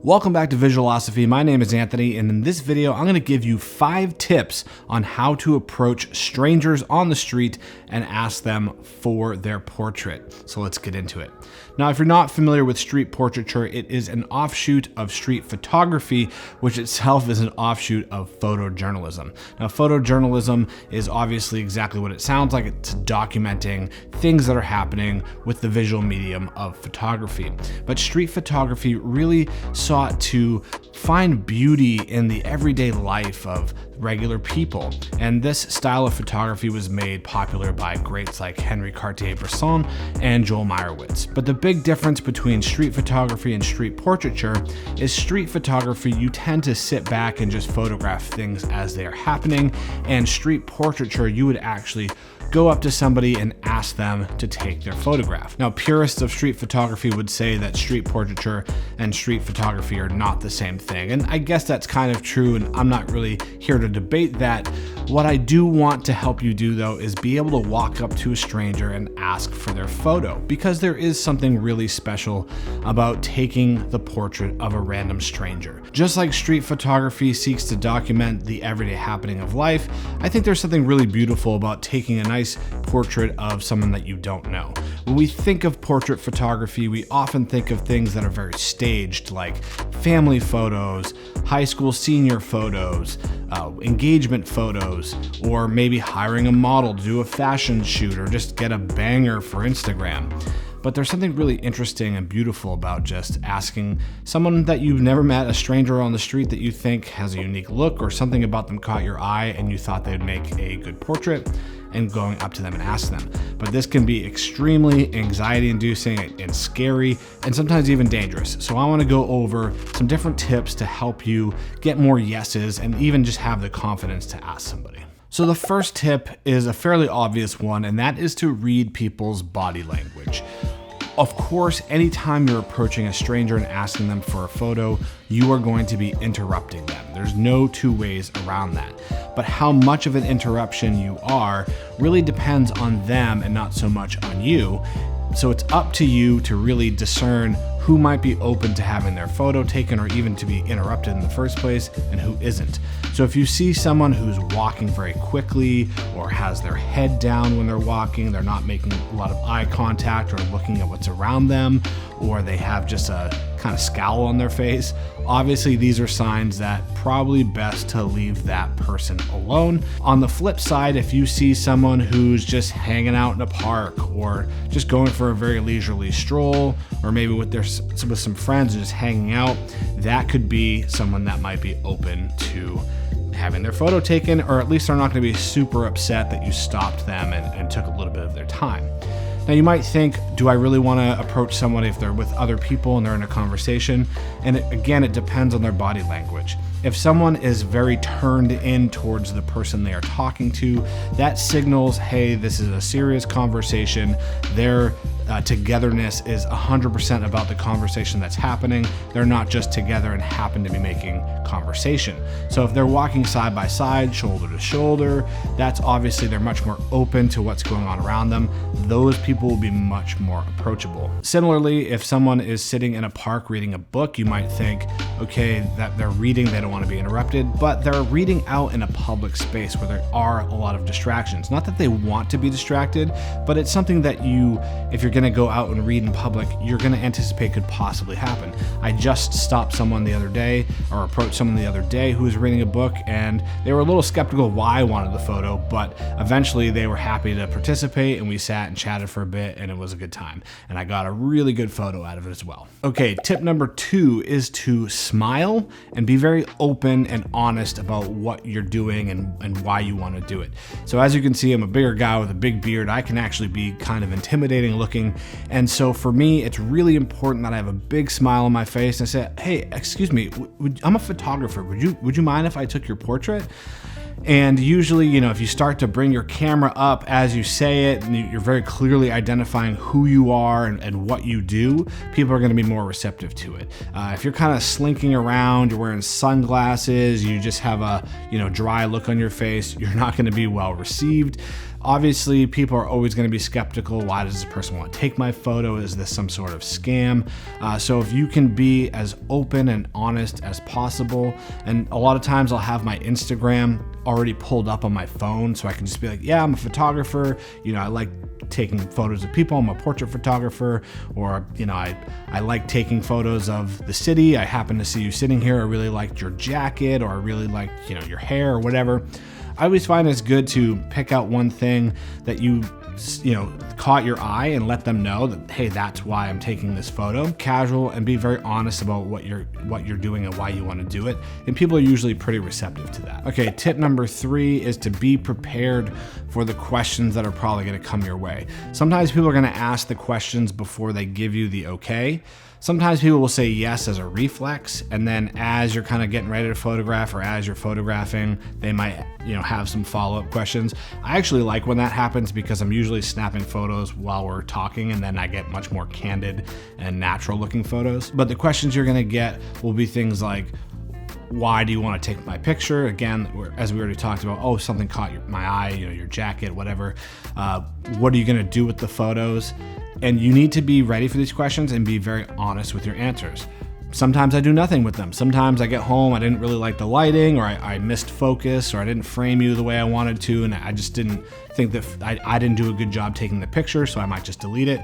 Welcome back to Visualosophy. My name is Anthony, and in this video, I'm going to give you 5 tips on how to approach strangers on the street and ask them for their portrait. So let's get into it. Now, if you're not familiar with street portraiture, it is an offshoot of street photography, which itself is an offshoot of photojournalism. Now, photojournalism is obviously exactly what it sounds like. It's documenting things that are happening with the visual medium of photography. But street photography really sought to find beauty in the everyday life of regular people. And this style of photography was made popular by greats like Henri Cartier-Bresson and Joel Meyerowitz. But the big difference between street photography and street portraiture is street photography, you tend to sit back and just photograph things as they are happening, and street portraiture, you would actually go up to somebody and ask them to take their photograph. Now, purists of street photography would say that street portraiture and street photography are not the same thing. And I guess that's kind of true, and I'm not really here to debate that. What I do want to help you do, though, is be able to walk up to a stranger and ask for their photo, because there is something really special about taking the portrait of a random stranger. Just like street photography seeks to document the everyday happening of life, I think there's something really beautiful about taking a nice portrait of someone that you don't know. When we think of portrait photography, we often think of things that are very staged, like family photos, high school senior photos, engagement photos, or maybe hiring a model to do a fashion shoot or just get a banger for Instagram. But there's something really interesting and beautiful about just asking someone that you've never met, a stranger on the street that you think has a unique look or something about them caught your eye and you thought they'd make a good portrait, and going up to them and ask them. But this can be extremely anxiety-inducing and scary, and sometimes even dangerous. So I want to go over some different tips to help you get more yeses and even just have the confidence to ask somebody. So the first tip is a fairly obvious one, and that is to read people's body language. Of course, anytime you're approaching a stranger and asking them for a photo, you are going to be interrupting them. There's no two ways around that. But how much of an interruption you are really depends on them and not so much on you. So it's up to you to really discern who might be open to having their photo taken or even to be interrupted in the first place and who isn't. So if you see someone who's walking very quickly or has their head down when they're walking, they're not making a lot of eye contact or looking at what's around them, or they have just a kind of scowl on their face, obviously these are signs that probably best to leave that person alone. On the flip side, if you see someone who's just hanging out in a park or just going for a very leisurely stroll, or maybe with some friends and just hanging out, that could be someone that might be open to having their photo taken, or at least they're not going to be super upset that you stopped them and took a little bit of their time. Now you might think, do I really want to approach someone if they're with other people and they're in a conversation? And again, it depends on their body language. If someone is very turned in towards the person they are talking to, that signals, hey, this is a serious conversation. Their togetherness is 100% about the conversation that's happening. They're not just together and happen to be making conversation. So if they're walking side by side, shoulder to shoulder, that's obviously they're much more open to what's going on around them. Those people will be much more approachable. Similarly, if someone is sitting in a park reading a book, you might think, okay, that they're reading, they don't want to be interrupted, but they're reading out in a public space where there are a lot of distractions. Not that they want to be distracted, but it's something that if you're going to go out and read in public, you're going to anticipate could possibly happen. I just stopped someone the other day, or approached someone the other day who was reading a book, and they were a little skeptical why I wanted the photo, but eventually they were happy to participate, and we sat and chatted for a bit, and it was a good time. And I got a really good photo out of it as well. Okay, tip number 2 is to smile and be very open and honest about what you're doing and why you want to do it. So as you can see, I'm a bigger guy with a big beard. I can actually be kind of intimidating looking. And so for me, it's really important that I have a big smile on my face and I say, hey, excuse me, I'm a photographer. Would you mind if I took your portrait? And usually, if you start to bring your camera up as you say it, and you're very clearly identifying who you are and what you do, people are going to be more receptive to it. If you're kind of slinking around, you're wearing sunglasses, you just have a dry look on your face, you're not going to be well received. Obviously, people are always going to be skeptical. Why does this person want to take my photo? Is this some sort of scam? So if you can be as open and honest as possible, and a lot of times I'll have my Instagram already pulled up on my phone, so I can just be like, yeah, I'm a photographer. I like taking photos of people. I'm a portrait photographer, or I like taking photos of the city. I happen to see you sitting here. I really liked your jacket, or I really liked your hair, or whatever. I always find it's good to pick out one thing that you caught your eye and let them know that, hey, that's why I'm taking this photo. Casual, and be very honest about what you're doing and why you want to do it. And people are usually pretty receptive to that. Okay, tip number 3 is to be prepared for the questions that are probably going to come your way. Sometimes people are going to ask the questions before they give you the okay. Sometimes people will say yes as a reflex, and then as you're kind of getting ready to photograph, or as you're photographing, they might have some follow-up questions. I actually like when that happens, because I'm usually snapping photos while we're talking, and then I get much more candid and natural looking photos. But the questions you're gonna get will be things like, why do you want to take my picture? Again, as we already talked about, oh, something caught my eye, your jacket, whatever. What are you gonna do with the photos? And you need to be ready for these questions and be very honest with your answers. Sometimes I do nothing with them. Sometimes I get home, I didn't really like the lighting, or I missed focus, or I didn't frame you the way I wanted to, and I just didn't think that I didn't do a good job taking the picture, so I might just delete it.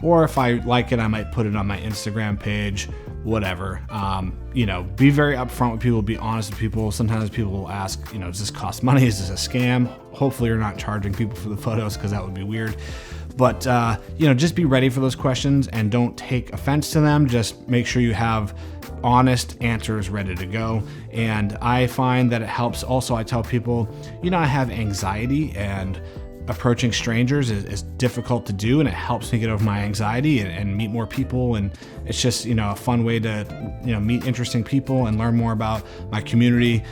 Or if I like it, I might put it on my Instagram page, whatever. Be very upfront with people, be honest with people. Sometimes people will ask, does this cost money? Is this a scam? Hopefully you're not charging people for the photos, because that would be weird. But, just be ready for those questions and don't take offense to them. Just make sure you have honest answers ready to go. And I find that it helps. Also, I tell people, I have anxiety, and approaching strangers is difficult to do, and it helps me get over my anxiety and meet more people. And it's just, a fun way to, meet interesting people and learn more about my community.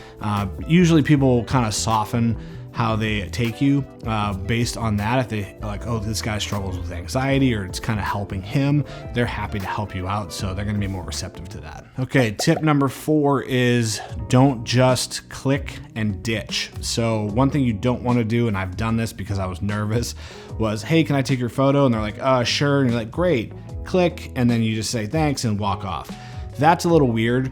Usually people will kind of soften how they take you based on that. If they like, oh, this guy struggles with anxiety, or it's kind of helping him, they're happy to help you out. So they're gonna be more receptive to that. Okay, tip number 4 is don't just click and ditch. So one thing you don't wanna do, and I've done this because I was nervous, was, hey, can I take your photo? And they're like, sure. And you're like, great, click. And then you just say thanks and walk off. That's a little weird.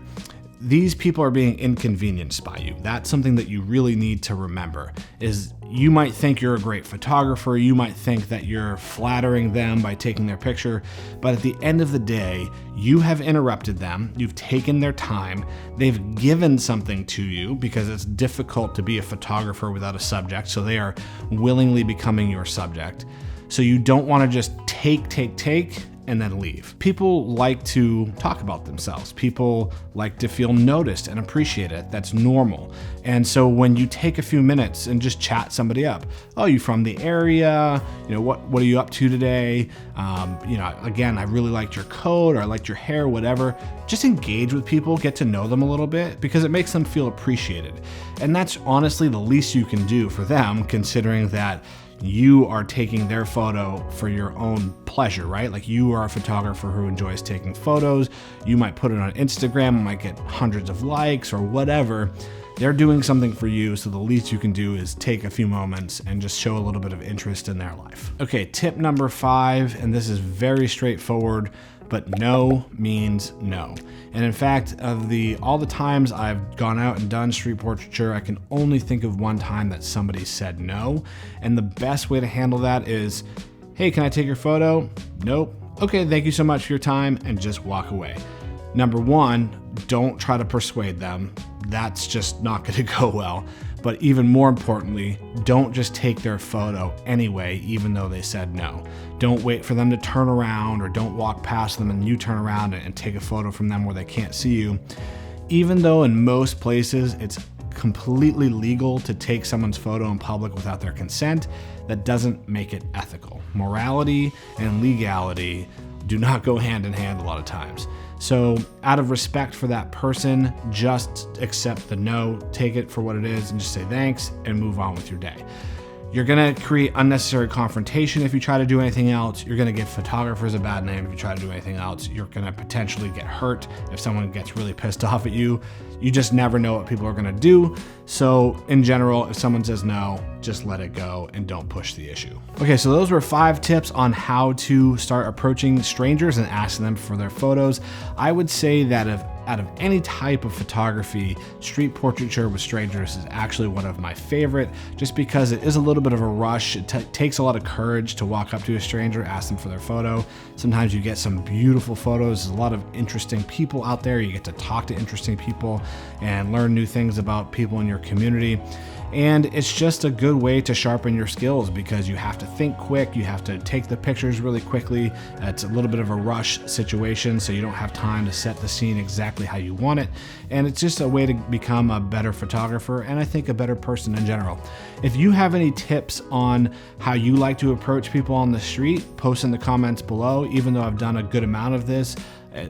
These people are being inconvenienced by you. That's something that you really need to remember, is you might think you're a great photographer. You might think that you're flattering them by taking their picture. But at the end of the day, you have interrupted them. You've taken their time. They've given something to you, because it's difficult to be a photographer without a subject. So they are willingly becoming your subject. So you don't want to just take, and then leave. People like to talk about themselves. People like to feel noticed and appreciated. That's normal. And so when you take a few minutes and just chat somebody up, oh, you from the area? What are you up to today? Again, I really liked your coat, or I liked your hair, whatever. Just engage with people, get to know them a little bit, because it makes them feel appreciated. And that's honestly the least you can do for them, considering that you are taking their photo for your own pleasure, right? Like, you are a photographer who enjoys taking photos. You might put it on Instagram, might get hundreds of likes or whatever. They're doing something for you, so the least you can do is take a few moments and just show a little bit of interest in their life. Okay, tip number 5, and this is very straightforward, but no means no. And in fact, of all the times I've gone out and done street portraiture, I can only think of one time that somebody said no. And the best way to handle that is, hey, can I take your photo? Nope. Okay, thank you so much for your time, and just walk away. Number 1, don't try to persuade them. That's just not gonna go well. But even more importantly, don't just take their photo anyway, even though they said no. Don't wait for them to turn around, or don't walk past them and you turn around and take a photo from them where they can't see you. Even though in most places it's completely legal to take someone's photo in public without their consent, that doesn't make it ethical. Morality and legality do not go hand in hand a lot of times. So out of respect for that person, just accept the no, take it for what it is, and just say thanks and move on with your day. You're gonna create unnecessary confrontation if you try to do anything else. You're gonna give photographers a bad name if you try to do anything else. You're gonna potentially get hurt if someone gets really pissed off at you. You just never know what people are gonna do. So in general, if someone says no, just let it go and don't push the issue. Okay, so those were 5 tips on how to start approaching strangers and asking them for their photos. I would say that out of any type of photography, street portraiture with strangers is actually one of my favorite, just because it is a little bit of a rush. It takes a lot of courage to walk up to a stranger, ask them for their photo. Sometimes you get some beautiful photos. There's a lot of interesting people out there. You get to talk to interesting people and learn new things about people in your community. And it's just a good way to sharpen your skills because you have to think quick, you have to take the pictures really quickly. It's a little bit of a rush situation, so you don't have time to set the scene exactly how you want it. And it's just a way to become a better photographer and I think a better person in general. If you have any tips on how you like to approach people on the street, post in the comments below. Even though I've done a good amount of this,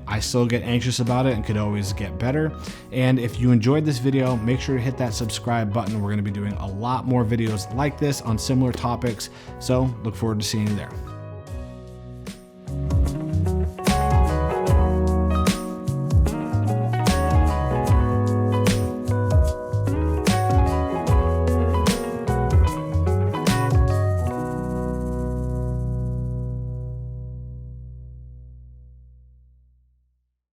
I still get anxious about it and could always get better. And if you enjoyed this video, make sure to hit that subscribe button. We're going to be doing a lot more videos like this on similar topics. So look forward to seeing you there.